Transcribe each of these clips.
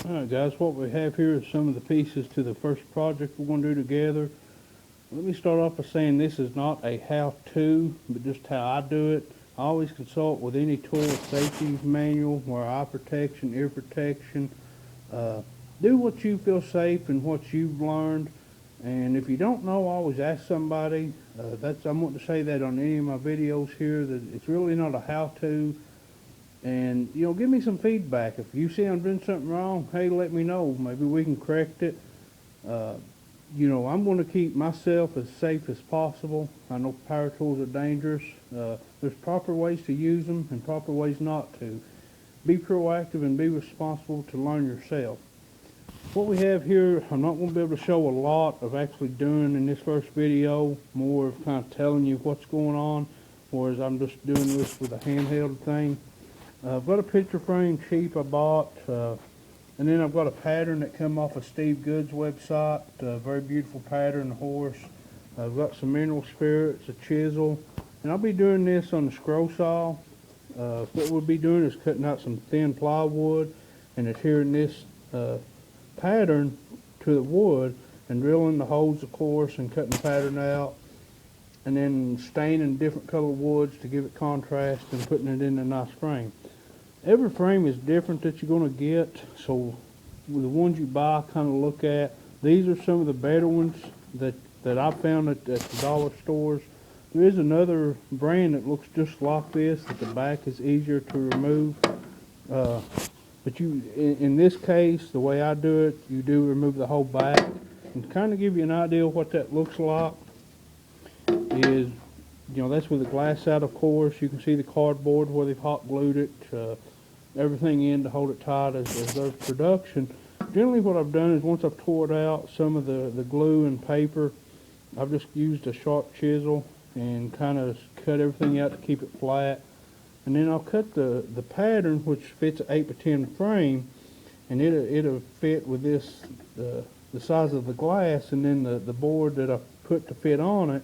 Alright guys, what we have here is some of the pieces to the first project we're going to do together. Let me start off by saying this is not a how-to, but just how I do it. I always consult with any tool safety manual where eye protection, ear protection. Do what you feel safe and what you've learned. And if you don't know, always ask somebody. I'm wanting to say that on any of my videos here, that it's really not a how-to. And, give me some feedback. If you see I'm doing something wrong, hey, let me know. Maybe we can correct it. I'm going to keep myself as safe as possible. I know power tools are dangerous. There's proper ways to use them and proper ways not to. Be proactive and be responsible to learn yourself. What we have here, I'm not going to be able to show a lot of actually doing in this first video, more of kind of telling you what's going on, whereas I'm just doing this with a handheld thing. I've got a picture frame cheap I bought, and then I've got a pattern that came off of Steve Good's website, a very beautiful pattern, a horse. I've got some mineral spirits, a chisel, and I'll be doing this on the scroll saw. What we'll be doing is cutting out some thin plywood and adhering this pattern to the wood and drilling the holes, of course, and cutting the pattern out, and then staining different colored woods to give it contrast and putting it in a nice frame. Every frame is different that you're going to get, so with the ones you buy, kind of look at. These are some of the better ones that I found at the dollar stores. There is another brand that looks just like this, that the back is easier to remove. But in this case, the way I do it, you do remove the whole back. And to kind of give you an idea of what that looks like is, that's with the glass out, of course. You can see the cardboard where they've hot glued it. Everything in to hold it tight as there's production. Generally what I've done is once I've tore it out, some of the glue and paper, I've just used a sharp chisel and kind of cut everything out to keep it flat. And then I'll cut the pattern, which fits an 8x10 frame, and it'll fit with this, the size of the glass, and then the board that I put to fit on it,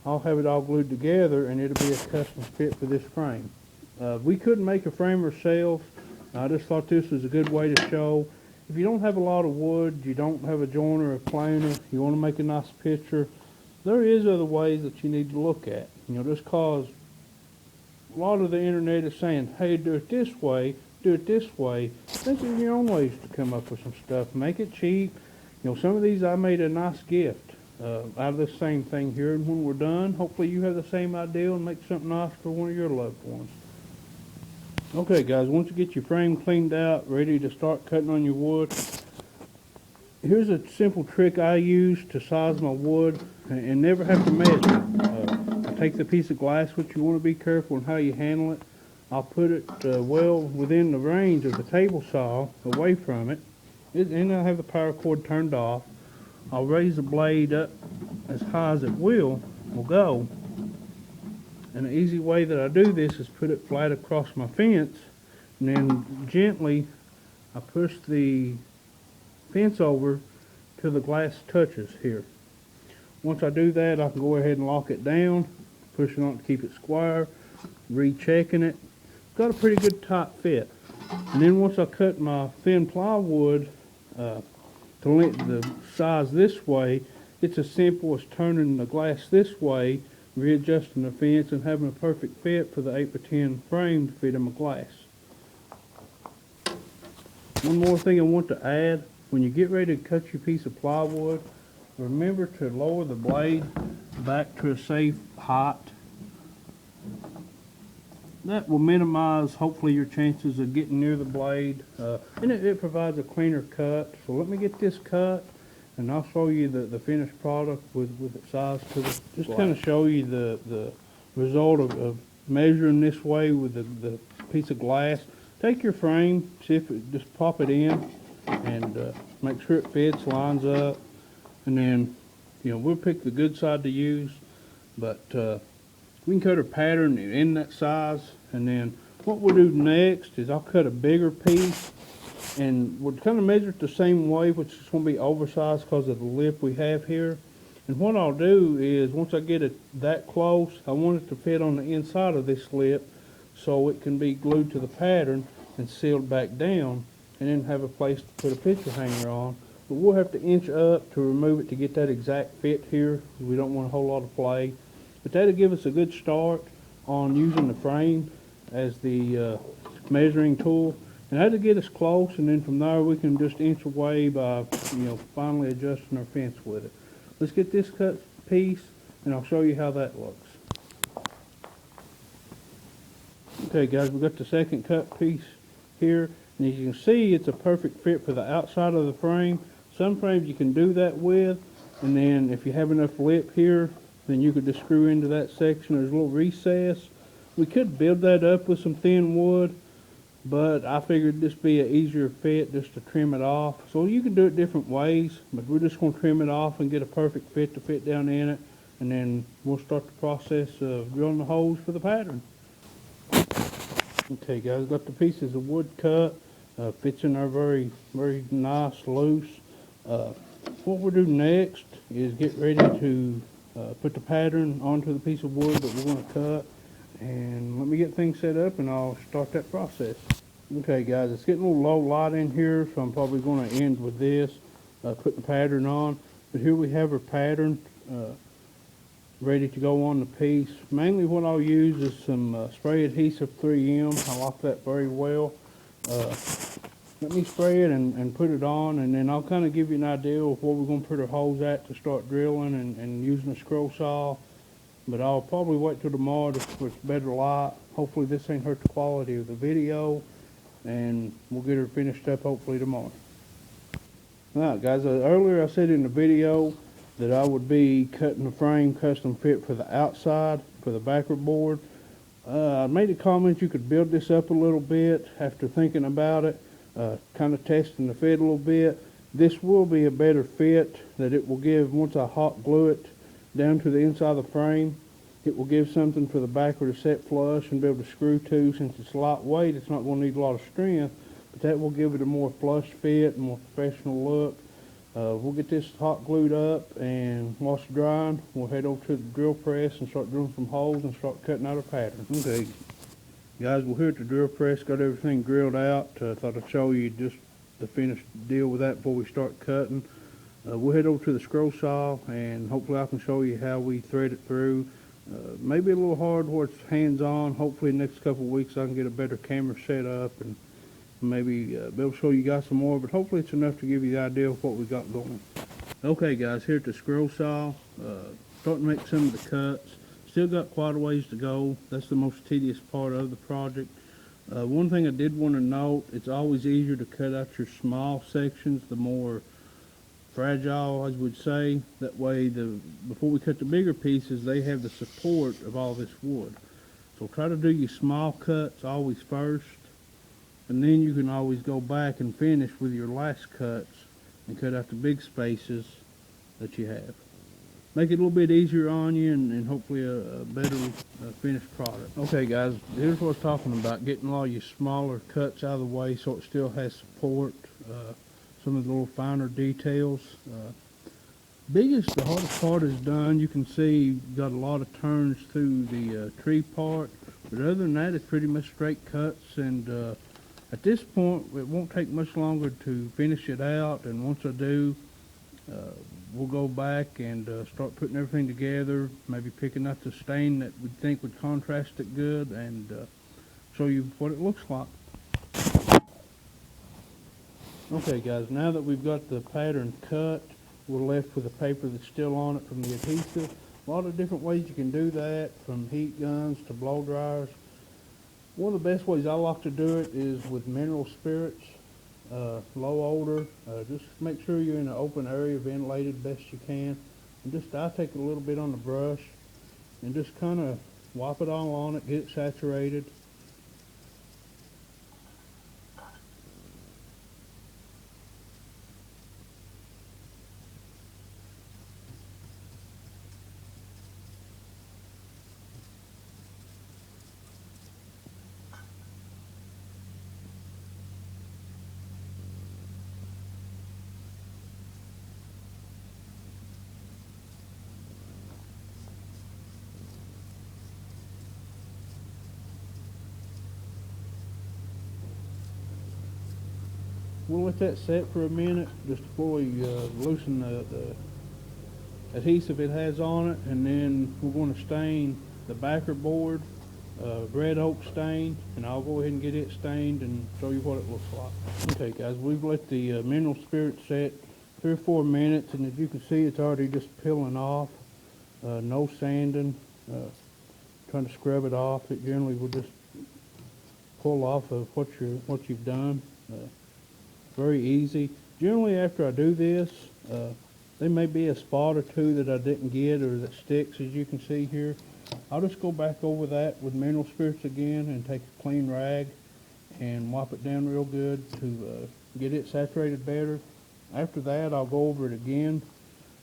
I'll have it all glued together and it'll be a custom fit for this frame. We couldn't make a frame ourselves. I just thought this was a good way to show. If you don't have a lot of wood, you don't have a joiner or a planer, you want to make a nice picture, there is other ways that you need to look at. Just cause a lot of the internet is saying, hey, do it this way, do it this way. Think of your own ways to come up with some stuff. Make it cheap. Some of these I made a nice gift out of this same thing here. And when we're done, hopefully you have the same idea and make something nice for one of your loved ones. Okay guys, once you get your frame cleaned out, ready to start cutting on your wood, here's a simple trick I use to size my wood and never have to measure. I take the piece of glass, which you want to be careful in how you handle it. I'll put it well within the range of the table saw, away from it, and I'll have the power cord turned off. I'll raise the blade up as high as it will go. And the easy way that I do this is put it flat across my fence, and then gently I push the fence over till the glass touches here. Once I do that, I can go ahead and lock it down, push it on to keep it square, rechecking it. It's got a pretty good tight fit. And then once I cut my thin plywood to the size this way, it's as simple as turning the glass this way, readjusting the fence, and having a perfect fit for the 8x10 frame to fit in my glass. One more thing I want to add, when you get ready to cut your piece of plywood, remember to lower the blade back to a safe height. That will minimize, hopefully, your chances of getting near the blade, and it provides a cleaner cut. So let me get this cut, and I'll show you the finished product with its size to the, just kind of show you the result of measuring this way with the piece of glass. Take your frame, see if it, just pop it in, and make sure it fits, lines up, and then, we'll pick the good side to use, but we can cut a pattern in that size, and then what we'll do next is I'll cut a bigger piece, and we'll kind of measure it the same way, which is going to be oversized because of the lip we have here. And what I'll do is, once I get it that close, I want it to fit on the inside of this lip so it can be glued to the pattern and sealed back down. and then have a place to put a picture hanger on. But we'll have to inch up to remove it to get that exact fit here. We don't want a whole lot of play. But that'll give us a good start on using the frame as the measuring tool. And that'll get us close, and then from there we can just inch away by, finally adjusting our fence with it. Let's get this cut piece, and I'll show you how that looks. Okay guys, we got the second cut piece here, and as you can see, it's a perfect fit for the outside of the frame. Some frames you can do that with, and then if you have enough lip here, then you could just screw into that section. There's a little recess. We could build that up with some thin wood, but I figured this be an easier fit just to trim it off. So you can do it different ways, but we're just going to trim it off and get a perfect fit to fit down in it, and then we'll start the process of drilling the holes for the pattern. Okay guys, got the pieces of wood cut. Fits in there very, very nice, loose. What we'll do next is get ready to put the pattern onto the piece of wood that we're going to cut. And let me get things set up and I'll start that process. Okay guys, it's getting a little low light in here, so I'm probably going to end with this, putting the pattern on. But here we have our pattern ready to go on the piece. Mainly what I'll use is some spray adhesive 3M. I like that very well. Let me spray it and put it on, and then I'll kind of give you an idea of where we're going to put our holes at to start drilling and using a scroll saw. But I'll probably wait till tomorrow for better light. Hopefully this ain't hurt the quality of the video, and we'll get her finished up hopefully tomorrow. Alright guys, earlier I said in the video that I would be cutting the frame custom fit for the outside, for the backer board. I made a comment you could build this up a little bit after thinking about it, kind of testing the fit a little bit. This will be a better fit that it will give once I hot glue it down to the inside of the frame. It will give something for the backer to set flush and be able to screw to. Since it's lightweight, it's not going to need a lot of strength, but that will give it a more flush fit and more professional look. We'll get this hot glued up, and while it's drying, we'll head over to the drill press and start drilling some holes and start cutting out our pattern. Okay, guys, we're here at the drill press, got everything drilled out. Thought I'd show you just the finished deal with that before we start cutting. We'll head over to the scroll saw, and hopefully I can show you how we thread it through. Maybe a little hard where it's hands-on. Hopefully in the next couple of weeks I can get a better camera set up and maybe be able to show you guys some more, but hopefully it's enough to give you the idea of what we got going. Okay guys, here at the scroll saw, starting to make some of the cuts. Still got quite a ways to go. That's the most tedious part of the project. One thing I did want to note, it's always easier to cut out your small sections, the more fragile, as would say. That way, before we cut the bigger pieces, they have the support of all this wood. So try to do your small cuts always first, and then you can always go back and finish with your last cuts and cut out the big spaces that you have. Make it a little bit easier on you, and hopefully a better finished product. Okay guys, here's what I was talking about, getting all your smaller cuts out of the way so it still has support. Some of the little finer details. The hardest part is done. You can see you've got a lot of turns through the tree part, but other than that it's pretty much straight cuts, and at this point it won't take much longer to finish it out, and once I do, we'll go back and start putting everything together, maybe picking out the stain that we think would contrast it good, and show you what it looks like. Okay guys, now that we've got the pattern cut, we're left with the paper that's still on it from the adhesive. A lot of different ways you can do that, from heat guns to blow dryers. One of the best ways I like to do it is with mineral spirits, low odor. Just make sure you're in an open area, ventilated best you can. And I take a little bit on the brush and just kind of wipe it all on it, get it saturated. we'll let that set for a minute, just before we loosen the adhesive it has on it, and then we're going to stain the backer board red oak stain, and I'll go ahead and get it stained and show you what it looks like. Okay guys, we've let the mineral spirit set 3 or 4 minutes, and as you can see, it's already just peeling off. No sanding, trying to scrub it off. It generally will just pull off of what you've done. Very easy. Generally after I do this, there may be a spot or two that I didn't get or that sticks, as you can see here. I'll just go back over that with mineral spirits again and take a clean rag and wipe it down real good to get it saturated better. After that, I'll go over it again,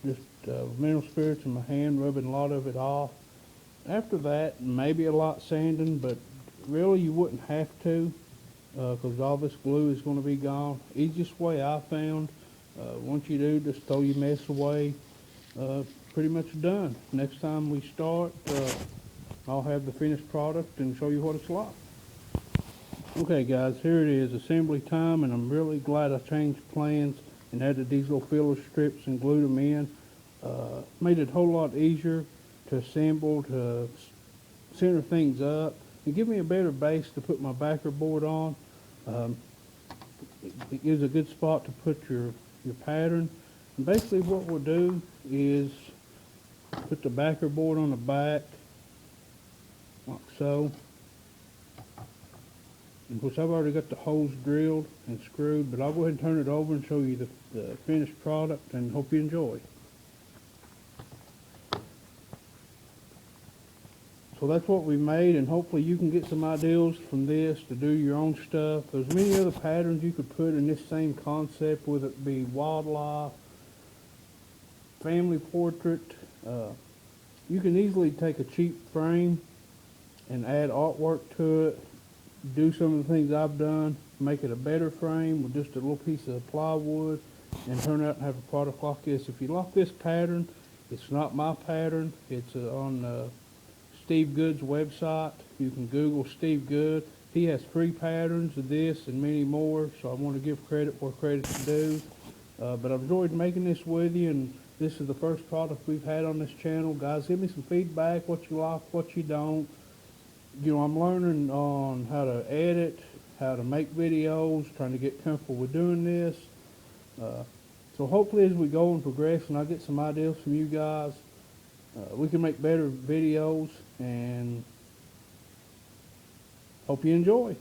just with mineral spirits in my hand, rubbing a lot of it off. After that, maybe a lot sanding, but really you wouldn't have to, because all this glue is going to be gone. Easiest way I found, once you do, just throw your mess away. Pretty much done. Next time we start, I'll have the finished product and show you what it's like. Okay guys, here it is, assembly time, and I'm really glad I changed plans and added these little filler strips and glued them in. Made it a whole lot easier to assemble, to center things up, and give me a better base to put my backer board on. It gives a good spot to put your pattern. And basically what we'll do is put the backer board on the back, like so. And of course I've already got the holes drilled and screwed, but I'll go ahead and turn it over and show you the finished product, and hope you enjoy. So that's what we made, and hopefully you can get some ideas from this to do your own stuff. There's many other patterns you could put in this same concept, whether it be wildlife, family portrait. You can easily take a cheap frame and add artwork to it, do some of the things I've done, make it a better frame with just a little piece of plywood, and turn out and have a product like this. If you like this pattern, it's not my pattern. It's on Steve Good's website. You can Google Steve Good. He has free patterns of this and many more, so I want to give credit where credit's due. But I've enjoyed making this with you, and this is the first product we've had on this channel. Guys, give me some feedback, what you like, what you don't. You know, I'm learning on how to edit, how to make videos, trying to get comfortable with doing this. So hopefully as we go and progress and I get some ideas from you guys, we can make better videos, and hope you enjoy.